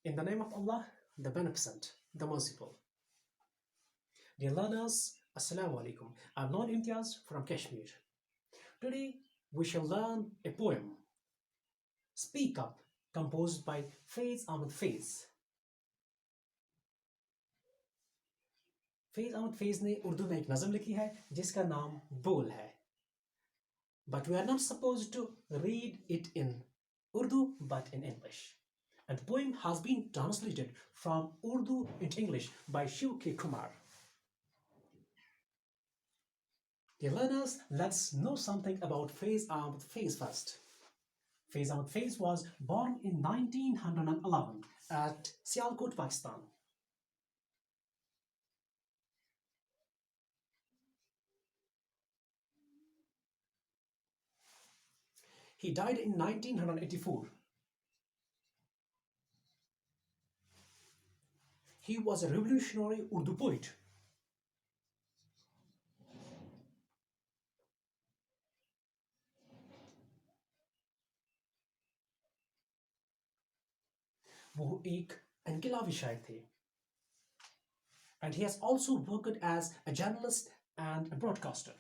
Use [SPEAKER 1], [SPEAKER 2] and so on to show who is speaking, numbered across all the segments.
[SPEAKER 1] In the name of Allah, the Beneficent, the Merciful. Dear learners, Assalamu alaikum. I'm Lord Imtiaz from Kashmir. Today we shall learn a poem, Speak Up, composed by Faiz Ahmah Faiz. फैज़ अहमद फैज़ ने उर्दू में एक नज़म लिखी है जिसका नाम बोल है. But we are not supposed to read it in Urdu but in English. And the poem has been translated from Urdu into English by Shiv K. Kumar. Dear learners, let's know something about Faiz Ahmad Faiz first. Faiz Ahmad Faiz was born in 1911 at Sialkot, Pakistan. He died in 1984. He was a revolutionary Urdu poet. वो एक इनकलाबी शायर थे. And he has also worked as a journalist and a broadcaster.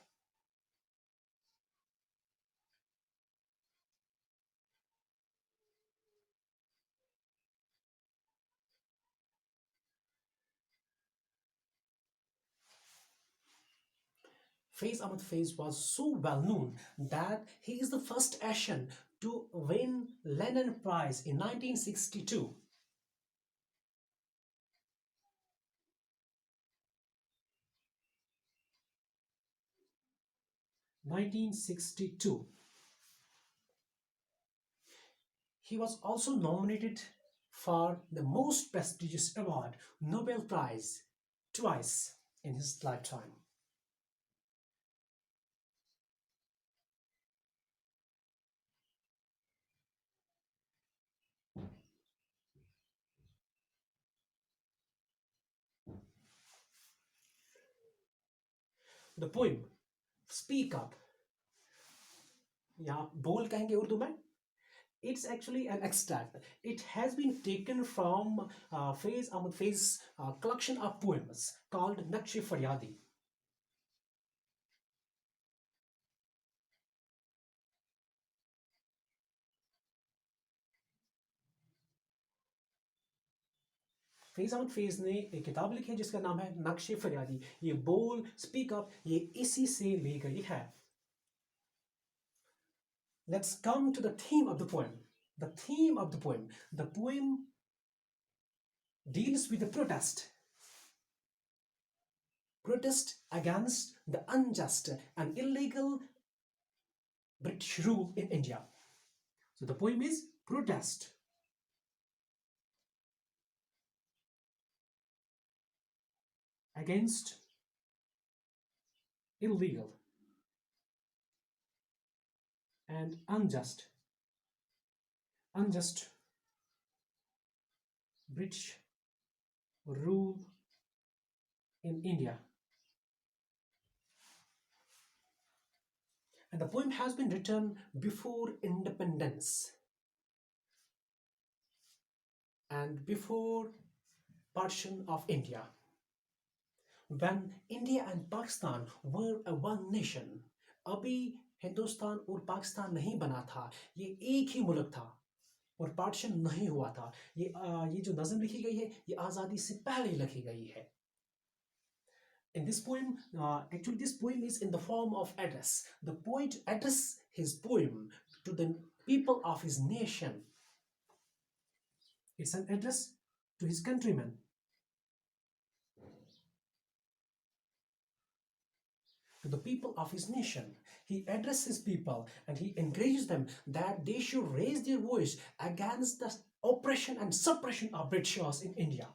[SPEAKER 1] Faiz Ahmad Faiz was so well known that he is the first Asian to win Lenin Prize in 1962. He was also nominated for the most prestigious award, Nobel Prize, twice in his lifetime. The poem Speak Up, या बोल कहेंगे उर्दू में, it's actually an extract. It has been taken from Faiz Ahmad Faiz's collection of poems called Naqsh Faryadi. फैज़ अहमद फैज़ ने एक किताब लिखी है जिसका नाम है नक्श फरियादी. ये बोल स्पीक अप ये इसी से ली गई है. Let's come to the theme of the poem. The theme of the poem. The poem deals with the protest. Protest against the unjust and illegal British rule in India. So the poem is protest against illegal and unjust British rule in India. And the poem has been written before independence and before partition of India. When India and Pakistan were a one nation, अभी हिंदुस्तान और पाकिस्तान नहीं बना था, ये एक ही मुल्क था और पार्टीशन नहीं हुआ था. ये जो नज़म लिखी गई है ये आज़ादी से पहले लिखी गई है. In this poem, actually this poem is in the form of address. The poet addresses his poem to the people of his nation. It's an address to his countrymen. To the people of his nation. He addresses people and he encourages them that they should raise their voice against the oppression and suppression of Britishers in India.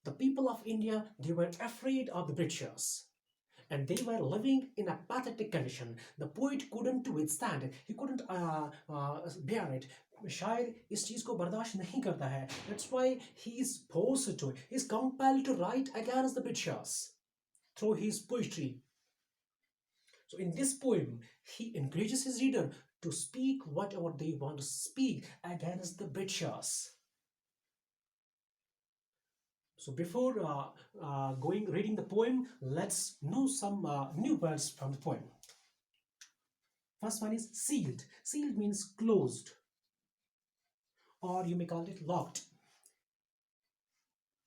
[SPEAKER 1] The people of India, they were afraid of the Britishers and they were living in a pathetic condition. The poet couldn't withstand it. He couldn't bear it. शायर इस चीज को बर्दाश्त नहीं करता है. That's why he is forced to, he is compelled to write against the Britishers through his poetry. So in this poem, he encourages his reader to speak whatever they want to speak against the Britishers. So before going reading the poem, let's know some new words from the poem. First one is sealed. Sealed means closed, or you may call it locked.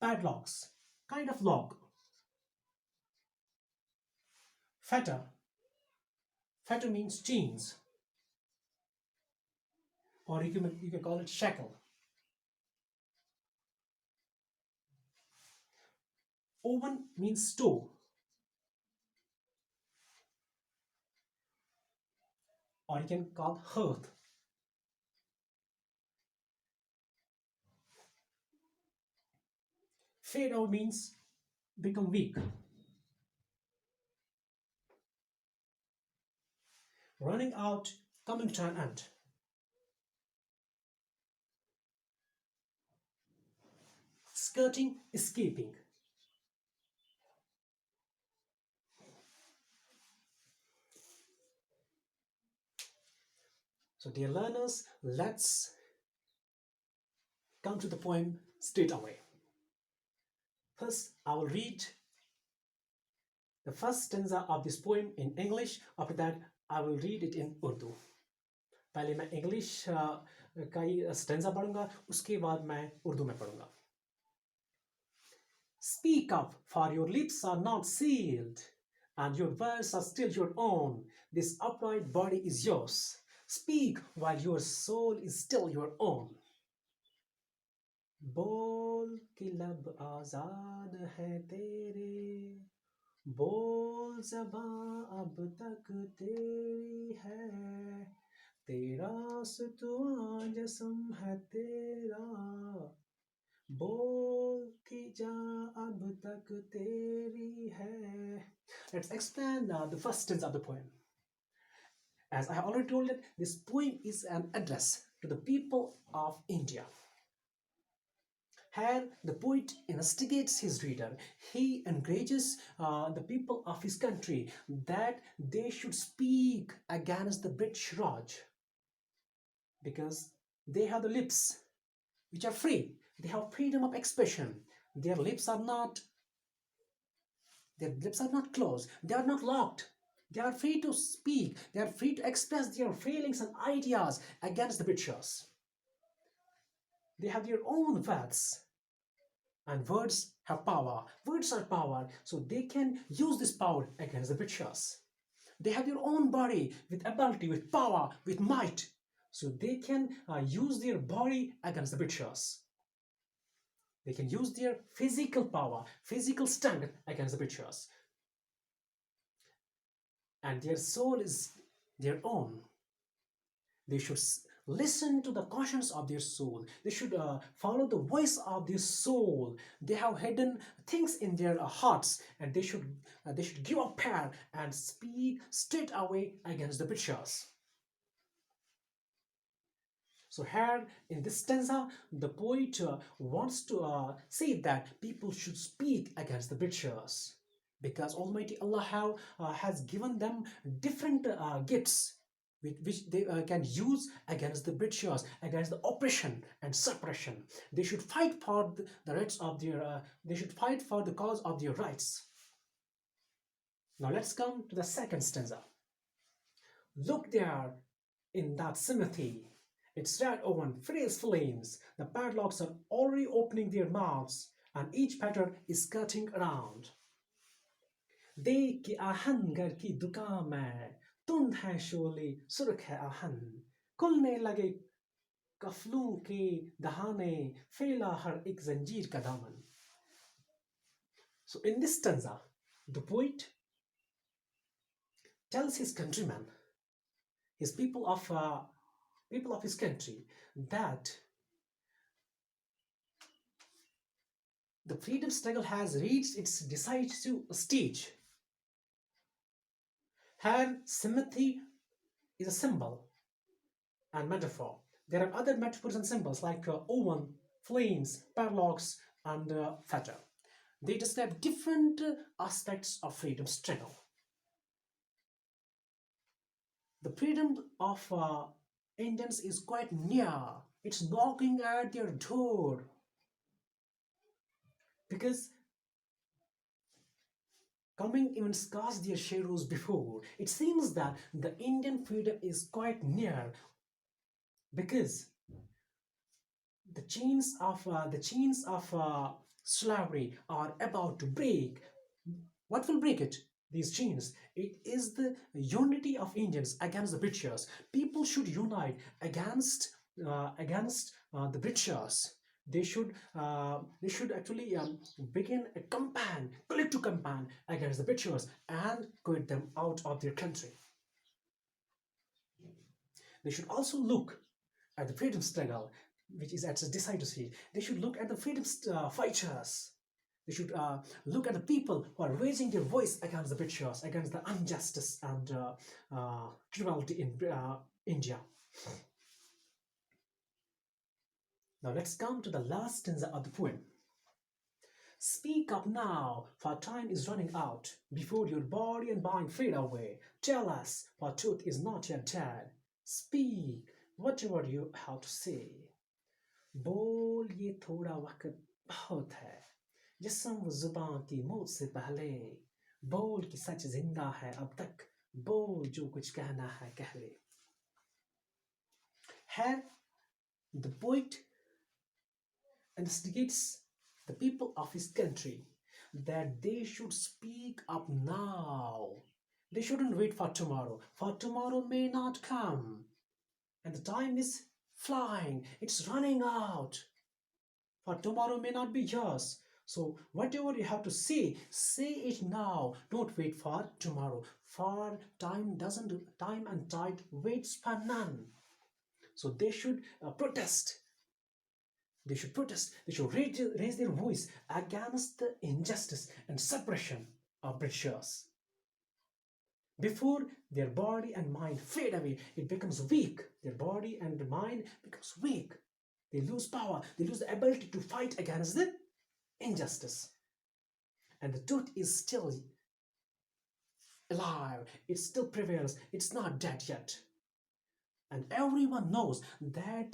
[SPEAKER 1] Padlocks, kind of lock. Fetter. Fetter means chains, or you can call it shackle. Oven means stove, or you can call hearth. Fade out means become weak. Running out, coming to an end. Skirting, escaping. So dear learners, let's come to the poem straight away. First, I will read the first stanza of this poem in English. After that, I will read it in Urdu. पहले मैं English का ही stanza पढ़ूंगा, उसके बाद मैं उर्दू में पढ़ूंगा. Speak up, for your lips are not sealed, and your words are still your own. This upright body is yours. Speak while your soul is still your own. बोल कि लब आजाद है तेरे, बोल ज़बां अब तक तेरी है, तेरा सुतुआ जिस्म है तेरा, बोल कि जा अब तक तेरी है. Let's explain the first stanza of the poem. As I already told you, this poem is an address to the people of India. Here, the poet instigates his reader. He encourages the people of his country that they should speak against the British Raj, because they have the lips which are free. They have freedom of expression. Their lips are not closed. They are not locked. They are free to speak. They are free to express their feelings and ideas against the Britishers. They have their own words. And words have power. Words are power. So they can use this power against the Britishers. They have their own body with ability, with power, with might. So they can use their body against the Britishers. They can use their physical power, physical strength against the Britishers. And their soul is their own. They should listen to the cautions of their soul. They should follow the voice of their soul. They have hidden things in their hearts, and they should give up prayer and speak straight away against the Britishers. So here in this stanza, the poet wants to say that people should speak against the Britishers, because Almighty Allah has given them different gifts which they can use against the Britishers, against the oppression and suppression. They should fight for the rights of their. They should fight for the cause of their rights. Now let's come to the second stanza. Look there in that cemetery. Its red oven fills flames. The padlocks are already opening their mouths, and each petal is skirting around. देख कि आहन घर की दुकान में तुंद है शोले सुर्ख है आहन, खुलने लगे कफलूं के दहाने, फैला हर एक जंजीर का दामन. So in this stanza, the poet tells his countrymen, his people of his country, that the freedom struggle has reached its decisive stage. Here, sympathy is a symbol and metaphor. There are other metaphors and symbols like oven, flames, padlocks, and fetter. They describe different aspects of freedom struggle. The freedom of Indians is quite near. It's knocking at their door. because coming events cast their shadows before. It seems that the Indian freedom is quite near because the chains of slavery are about to break. What will break it? These chains. It is the unity of Indians against the Britishers. People should unite against the Britishers. They should actually begin a campaign, collective campaign against the Britishers and get them out of their country. They should also look at the freedom struggle, which is at a decisive stage. They should look at the freedom fighters. They should look at the people who are raising their voice against the Britishers, against the injustice and cruelty in India. Now let's come to the last stanza of the poem. Speak up now, for time is running out, before your body and mind fade away. Tell us, for truth is not yet dead. Speak, whatever you have to say. बोल ये थोड़ा वक्त बहुत है जिस्म व जुबान की मौत से पहले बोल कि सच जिंदा है अब तक बोल जो कुछ कहना है कह ले. Here the poet instigates the people of his country that they should speak up now. They shouldn't wait for tomorrow may not come. And the time is flying, it's running out. For tomorrow may not be yours. So whatever you have to say it now. Don't wait for tomorrow. For time and tide waits for none. So they should protest. They should protest. They should raise their voice against the injustice and suppression of Britishers. Before their body and mind fade away, it becomes weak. Their body and mind becomes weak. They lose power. They lose the ability to fight against the injustice. And the truth is still alive. It still prevails. It's not dead yet. And everyone knows that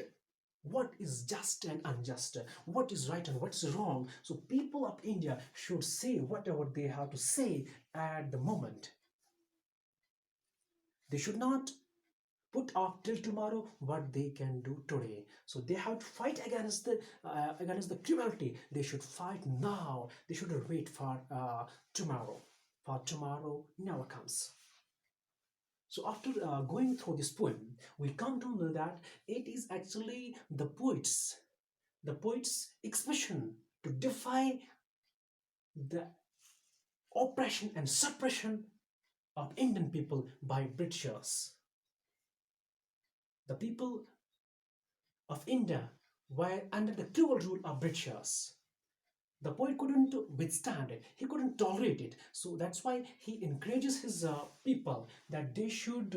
[SPEAKER 1] what is just and unjust, what is right and what is wrong. So people of India should say whatever they have to say at the moment. They should not put off till tomorrow what they can do today. So they have to fight against the cruelty. They should fight now. They shouldn't wait for tomorrow. For tomorrow never comes. So after going through this poem, we come to know that it is actually the poet's expression to defy the oppression and suppression of Indian people by Britishers. The people of India were under the cruel rule of Britishers. The poet couldn't withstand it. He couldn't tolerate it. So that's why he encourages his people that they should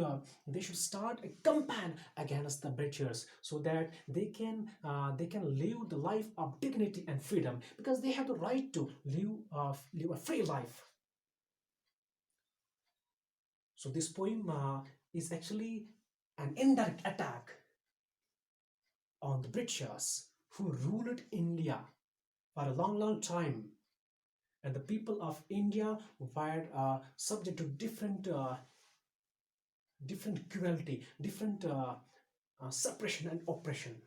[SPEAKER 1] start a campaign against the Britishers so that they can live the life of dignity and freedom, because they have the right to live a free life. So this poem is actually an indirect attack on the Britishers who ruled India for a long time, and the people of India were subject to different cruelty, different suppression and oppression.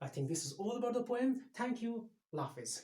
[SPEAKER 1] I think this is all about the poem. Thank you. Allah Hafiz.